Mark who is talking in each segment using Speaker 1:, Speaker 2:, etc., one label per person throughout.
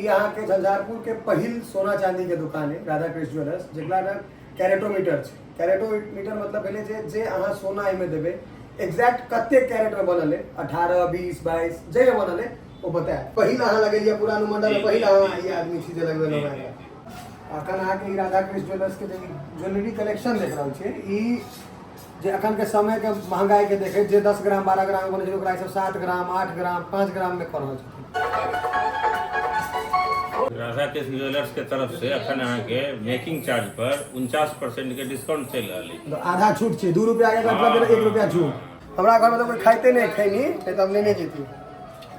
Speaker 1: यहाँ के झंझारपुर के पहिल सोना चांदी के दुकान है राधा कृष्ण ज्वेलर्स, जेकरा ना कैरेटोमीटर छै। कैरेटोमीटर मतलब भेलै जे अहाँ सोना एहिमे देबै एग्जैक्ट कते कैरेट में बनल है, 18, 20, 22 जे में बनल है वो बताए। पहिल अहाँ लगेलिए पूरा अनुमंडल में पहिल अहाँ ये आदमी छी जे लगबेलहुँ हैं। अखन अहाँके ई राधा कृष्ण ज्वेलर्स के जे ज्वेलरी कलेक्शन देख रहल छियै, ई जे अखन के समय के महंगाई के देखे जे 10 ग्राम 12 ग्राम बने छै ओकरा ई सब 7 ग्राम 8 ग्राम 5 ग्राम में कर रहल छथिन।
Speaker 2: राधा कृष्ण ज्वेलर्स के तरफ से अखन अहाँ के मेकिंग चार्ज पर 49% के डिस्काउंट चल रहा है।
Speaker 1: तो आधा छूट छै, 2 रुपया के मतलब 1 रुपया छूट। हमरा घर में तो कोई खाइते नहीं खैनी नहीं तो हम लेने जेती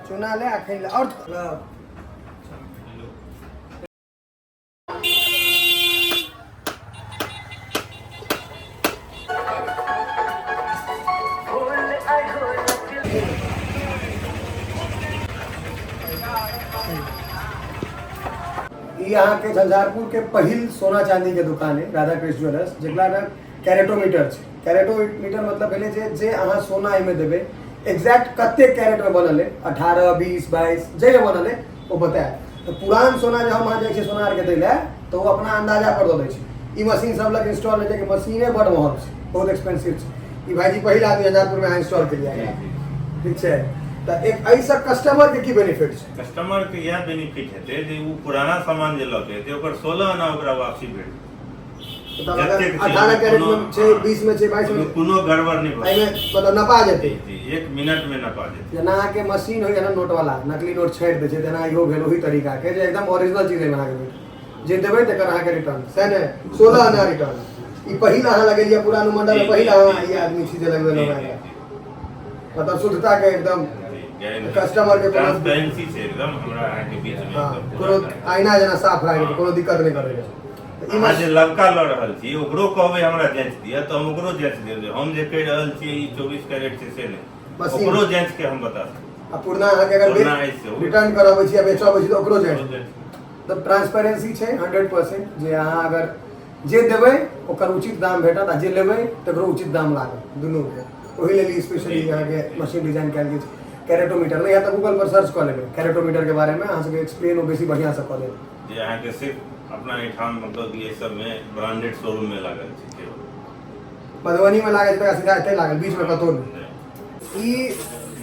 Speaker 1: चुना ले आ खैला। और यहाँ के झंझारपुर के पहिल सोना चांदी के दुकान है राधा कृष्ण ज्वेलर्स, जेकरा ना कैरेटोमीटर छै। कैरेटोमीटर मतलब भेलै जे अहाँ सोना एहिमे देबै एग्जैक्ट कते कैरेट में बनल है, 18, 20, 22 जे में बनल है वो बताए। तो पुरान सोना जब हम जाइ छियै सोनार के दै लए तो वो अपना अंदाजा पर दऽ दै छै। ई मशीन सब लग इंस्टॉल है कि मशीने बड़ महग छै, बहुत एक्सपेंसिव छै। ई भाईजी पहिल आदमी झंझारपुर में इंस्टॉल केलिए है, ठीक छै। तो एक ऐसा कस्टमर के की बेनिफिट छै?
Speaker 2: कस्टमर के यह बेनिफिट हेतै जे वो पुराना सामान जे लऽ के एतै ओकर 16 आना ओकरा वापसी भेट।
Speaker 1: 18 कैरेट में छै, 20 में छै, 22 में
Speaker 2: कोनो गड़बड़ नहीं होतै,
Speaker 1: मतलब नपा जेतै।
Speaker 2: 1 मिनट में नपा जेतै।
Speaker 1: जेना अहाँके मशीन होइए ना नोट वाला, नकली नोट छाड़ि दै छै, तेना इहो भेल ओही तरीका के जे एकदम ओरिजिनल चीज एहिमे अहाँके भेट जे देबै तकर अहाँके रिटर्न सही ने 16 आना रिटर्न। ई पहिल अहाँ लगेलिए पूरा अनुमंडल में पहिल अहाँ ई आदमी छी जे लगबेलहुँ हैं। मतलब शुद्धता के एकदम कस्टमर के
Speaker 2: ट्रांसपेरेंसी छै एकदम हमरा अहाँ के बीच में
Speaker 1: कोनो आईना जेना साफ राखै कोनो दिक्कत नहीं करै छै।
Speaker 2: अहाँ जे लड़का लऽ रहल छी ओकरो कहबै हमरा जांच दिअ तो हम ओकरो जांच देबै। हम जे कहि रहल छी ई 24 कैरेट छै से नहीं, ओकरो जांच के हम बता सकबै।
Speaker 1: आ पुरना अहाँ के अगर रिटर्न कराबै छी या बेचबै छी तो ओकरो जांच। तब ट्रांसपेरेंसी छै 100%। जे अहाँ अगर जे देबै ओकर उचित दाम भेटत आ जे लेबै तकरो उचित दाम लागत दुनू के। ओहि लेल स्पेशली अहाँ के मशीन डिजाइन कयल गेल छै। कैरेटोमीटर नहीं है तो गूगल पर सर्च कर लेबै कैरेटोमीटर के बारे में, अहाँ सबके एक्सप्लेन बेसी बढ़िया से कऽ देत।
Speaker 2: जे अहाँ के सिर्फ अपना एठाम मतलब ये सब में ब्रांडेड शोरूम में लागल छै,
Speaker 1: मधुबनी में लागल छै सीधा एते लागल बीच में कतौ नहीं। ई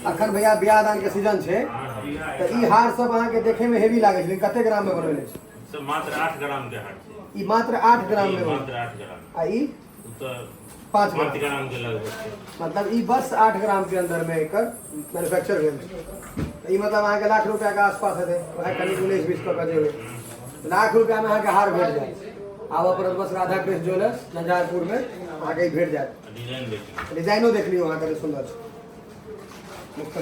Speaker 1: अखन भैया बियाह दान के सीजन छै तो ई हार सब अहाँ के देखे में हेवी लागै छै, कते ग्राम में बनल छै?
Speaker 2: सब मात्र 8 ग्राम के हार छै।
Speaker 1: ई मात्र 8 ग्राम में
Speaker 2: मात्र 8 ग्राम।
Speaker 1: आ ई
Speaker 2: तो
Speaker 1: 5
Speaker 2: ग्राम के लगभग छै।
Speaker 1: मतलब ई बस 8 ग्राम के अंदर में एकर मैन्युफैक्चर भेल छै। ई मतलब अहाँ के लाख रुपया के आसपास हेतै, वहाँ कनी 19-20 कऽ के जेबै लाख रुपया में अहाँ के हार भेट जाए। आबऽ पड़त बस राधा कृष्ण ज्वेलर्स झंझारपुर में, अहाँ के भेट जाए।
Speaker 2: डिजाइन देखिए,
Speaker 1: डिजाइनो देख लियो अहाँ के सुंदर छै।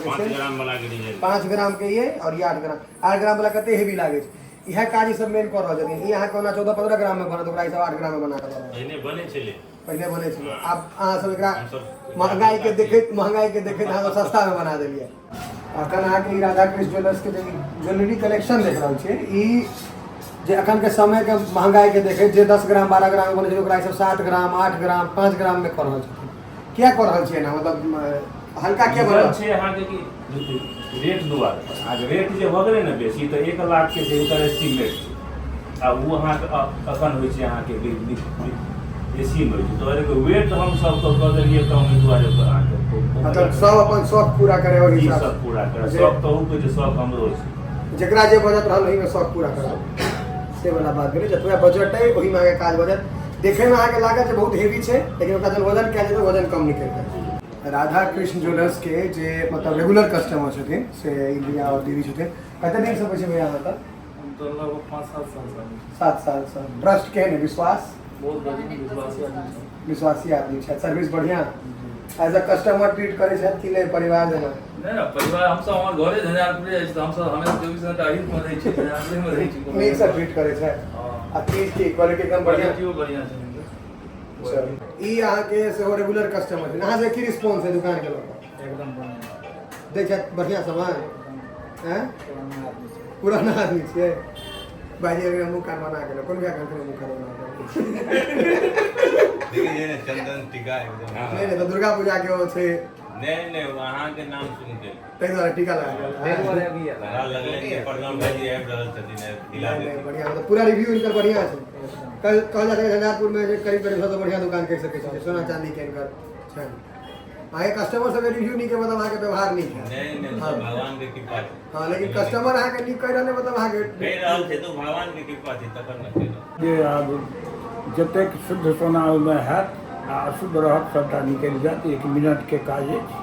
Speaker 2: 5 ग्राम वाला के डिजाइन
Speaker 1: 5 ग्राम के ये और ये 8 ग्राम। 8 ग्राम वाला कते हेवी लागे छै। इहे काज ई सब मेन कर रहल छथिन। ई अहाँ के ओना 14-15 ग्राम में बनत, ओकरा ई सब 8 ग्राम में बना के बनत।
Speaker 2: पहले बने छले,
Speaker 1: पहले बने छले। आब अहाँ सब एकरा महंगाई के देखैत अहाँ सब सस्ता में बना देलिए। अखन अहाँ के ई राधा कृष्ण ज्वेलर्स के जे ज्वेलरी कलेक्शन देख रहल छियै, ई जे अखन के समय के महंगाई के देखैत जे 10 ग्राम 12 ग्राम बने छै ओकरा ई सब 7 ग्राम 8 ग्राम 5 ग्राम में कर रहल छथिन। क्या कर रहल छियै ना, मतलब हल्का क्या बनल
Speaker 3: छै अहाँ के कि रेट दुआरे। आ रेट जे भ गेलै ने बेसी तो 1 लाख के जे ओकर एस्टीमेट छै आ वो अहाँ के अखन होय छै अहाँ के बेसी में तो अरे के वेट हम सब तो क देलिए कम दुआरे पर अहाँ के
Speaker 1: मतलब सब अपन शौक पूरा करे और
Speaker 3: ई सब पूरा करे शौक तो उ के शौक हमरो छै।
Speaker 1: जकरा जे बजट रहल ओही में शौक पूरा करब से वाला बात भेलै। जतबा बजट है ओही में आगे काज बजट देखे में अहाँ के लागत जे बहुत हेवी छै, लेकिन ओकरा जब वजन कयल जेतै वजन कम निकलतै। राधा कृष्ण ज्वेलर्स के जे मतलब रेगुलर कस्टमर छथिन से इंडिया और दीदी छथिन, कते दिन से पैसे भैया आता?
Speaker 3: हम तो लगभग 5-7 साल से
Speaker 1: 7 साल से। ट्रस्ट के है विश्वास,
Speaker 3: बहुत बढ़िया
Speaker 1: विश्वासी आदमी छै। सर्विस बढ़िया एज अ कस्टमर ट्रीट करे छै कि ले परिवार जना?
Speaker 3: नहीं ना परिवार हम सब हमर घरे झंझारपुर जाय छी, हम सब हमेशा 24 घंटा अहित में रहै छी, झंझारपुर में रहै छी।
Speaker 1: नीक से ट्रीट करे छै आ चीज की क्वालिटी एकदम बढ़िया
Speaker 3: बढ़िया छै।
Speaker 1: ई अहाँ के सेहो रेगुलर कस्टमर छै। अहाँ से की रिस्पांस है दुकान के लोग?
Speaker 3: एकदम बढ़िया
Speaker 1: दै छै बढ़िया सामान हैं? पुराना आदमी छियै भाईजी। अगर मुंह कान बना के कोन भैया कंपनी मुंह कान बना के
Speaker 2: देखिए ये चंदन टीका एकदम
Speaker 1: नहीं तो दुर्गा पूजा के वो छै
Speaker 2: नहीं वहाँ के नाम सुन के
Speaker 1: ताहि दुआरे टीका लगा
Speaker 2: हमरा लगले कि प्रणाम भाईजी आबि रहल छथिन दिला
Speaker 1: नहीं,
Speaker 2: देथिन।
Speaker 1: बढ़िया मतलब पूरा रिव्यू इनकर बढ़िया है। कहल जाता है झंझारपुर में जे करीब करीब सबसे बढ़िया दुकान कह सके छी सोना चांदी के इनकर छै। आगे कस्टमर सब रिव्यू नहीं के मतलब वहाँ के व्यवहार नहीं है।
Speaker 2: नहीं
Speaker 1: हाँ।
Speaker 2: भगवान के कृपा छै।
Speaker 1: हाँ लेकिन कस्टमर अहाँ के नहीं कह रहले मतलब अहाँ के
Speaker 2: कहि रहल छै तो भगवान के कृपा छै तखन न कहि
Speaker 4: जे आब जतेक शुद्ध सोना ओहिमे हैत आ अशुद्ध रहत सबटा निकलि जायत। 1 मिनट के काज अछि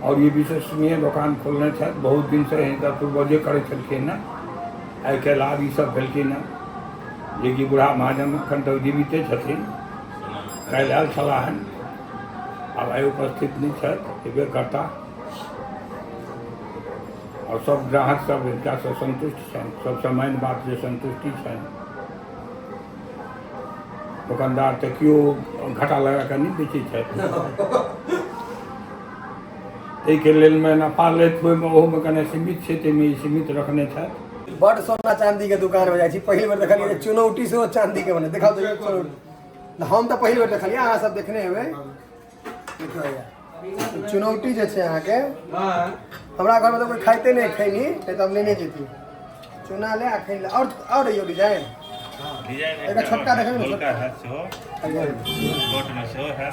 Speaker 4: और ये विश्वसनीय दुकान खोलने छथि। बहुत दिन से हिनकर पूर्वजे करै छलखिन हैं। आइ काल्हि आब ई सब भेलखिन हैं जेकि बूढ़ा महाजन एखन तक जीविते छथिन। काल्हि आयल छलाह हन, आब आइ उपस्थित नहीं छथि, एबे करता। और सब ग्राहक सब हिनका से संतुष्ट छनि। सबसे मेन बात जे संतुष्टि छनि। दुकानदार तऽ केओ घाटा लगा कऽ नहीं बेचै छथि। ताहिके लेल में नफा लैत ओहिमे ओहोमे कने सीमित छै, ताहिमे ई सीमित रखने छथि।
Speaker 1: बड़ सोना चांदी के दुकान में जाइ छी। पहिल बेर देखलिए चुनौती से चांदी के बने देखाओ तो चुनौती। हम तो पहिल बेर देखलिए, अहाँ सब देखने हेबै। देखियौ चुनौती जे छै अहाँ के हमरा घर में तो कोई खाइते नहीं खैनी ते तब लेने जेती। चुना ले आ खैन ले। और यो डिजाइन
Speaker 2: डिजाइन
Speaker 1: एका छोटका देखै ने
Speaker 2: छोटका है सेहो कोट में सेहो है।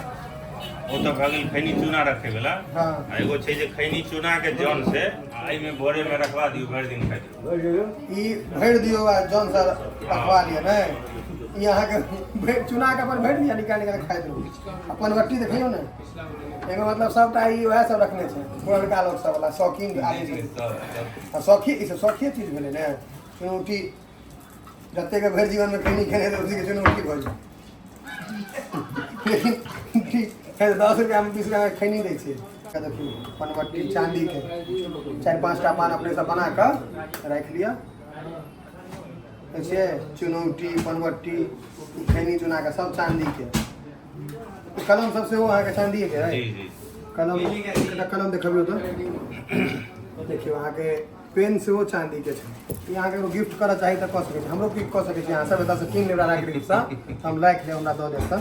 Speaker 2: ओ तो भऽ गेल खैनी चूना रखे वाला।
Speaker 1: हाँ।
Speaker 2: आ एगो छै जे खैनी चूना के जौन से आ एहि में भोरे में रखवा दियो भरि दिन खाइ दियो।
Speaker 1: ई भरि दियो आ जौन सा रखवा लिया नै। ई अहाँ के चुना के अपन भरि दिया निकाल के खाइ दो। अपन वट्टी देखियो ने एमे मतलब सबटा ई वएह सब रखने छै। पुरनका लोग सब वाला शौकीन आदमी छै। आ शौकी ई सब शौकीय चीज भेलै ने। चुनौती जते के भरि जीवन में खैनी खेने तो उसी के चुनौती भऽ जाय। लेकिन ठीक है 10 रुपया में 20 रुपया में खैनी दै छै। देखियो पनवट्टी चांदी के 4-5 टा पान अपने से बना कर रख लिया। ऐसे चुनौती पनवट्टी खैनी चुना के सब चांदी के। कलम सबसे वो अहाँ के चांदी के है।
Speaker 2: जी जी
Speaker 1: कलम एकटा कलम देखबियो तो देखियो अहाँ के पेन से वो चांदी के छै। ई अहाँ के गिफ्ट करऽ चाही त कऽ सकै छी। हमरो गिफ्ट कऽ सकै छी। अहाँ सब एतऽ से कीन लेब राखी सा हम लाइक दे हमरा दऽ देब त।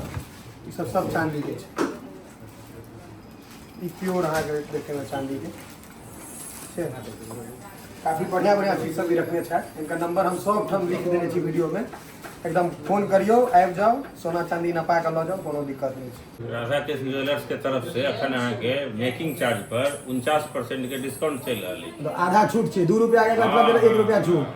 Speaker 1: ई सब चांदी के छै। ई प्योर अहाँ के देखे में चांदी के छै। काफी बढ़िया बढ़िया चीज सब भी रखने छै। इनका नंबर हम सब ठाम लिख देने छी वीडियो में। एकदम फोन करियो आबि जाओ सोना चांदी नपा के लऽ जाओ कोनो दिक्कत नहीं छै।
Speaker 2: राधा कृष्ण ज्वेलर्स के तरफ से अखन अहाँ के मेकिंग चार्ज पर 49% के डिस्काउंट चलि रहल अछि।
Speaker 1: तो आधा छूट छै। 2 रुपया के मतलब 1 रुपया छूट।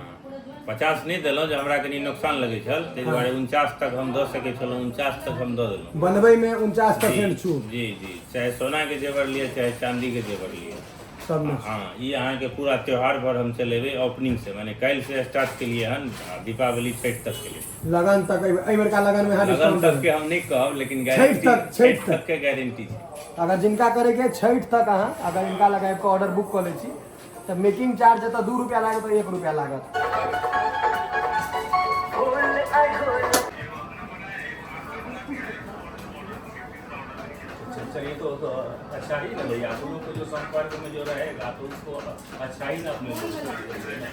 Speaker 2: 50 नहीं देलहुँ जे हमरा कनी नुकसान लगै छल ताहि दुआरे 49 तक हम दऽ सकै छलहुँ। 49 तक हम दऽ देलहुँ।
Speaker 1: बनबै में 49% छूट
Speaker 2: जी जी चाहे सोना के जेवर लिए चाहे चांदी के जेवर लिए।
Speaker 1: सब में।
Speaker 2: हाँ ये अहाँ के पूरा त्योहार भर हम चलेबे ओपनिंग से माने कल से स्टार्ट के लिए हन दीपावली छठ तक के लिए।
Speaker 1: लगन तक एहि बेर का लगन में
Speaker 2: लगन तक के हम नहीं कहब लेकिन छठ तक के गारंटी छै।
Speaker 1: अगर जिनका करे के छठ तक अहाँ अगर इनका लगाए के ऑर्डर बुक कर ले छी तो मेकिंग चार्ज तो 2 रुपया लागत तो 1 रुपया लागत।
Speaker 3: चलिए तो अच्छा ही ना भैया। आप लोगों को जो संपर्क में जो रहेगा तो उसको अच्छा ही ना अपने लोग को देना।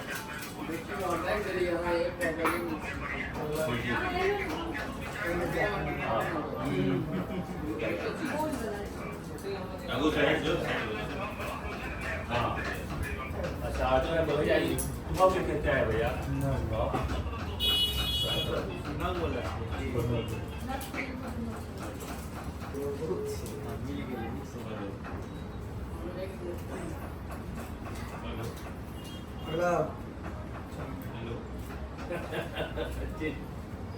Speaker 2: आगू से हट जो।
Speaker 3: हाँ अच्छा आज जो है भैया ये सुबह में क्या है भैया? ना बोल रहा
Speaker 1: अगला
Speaker 2: हेलो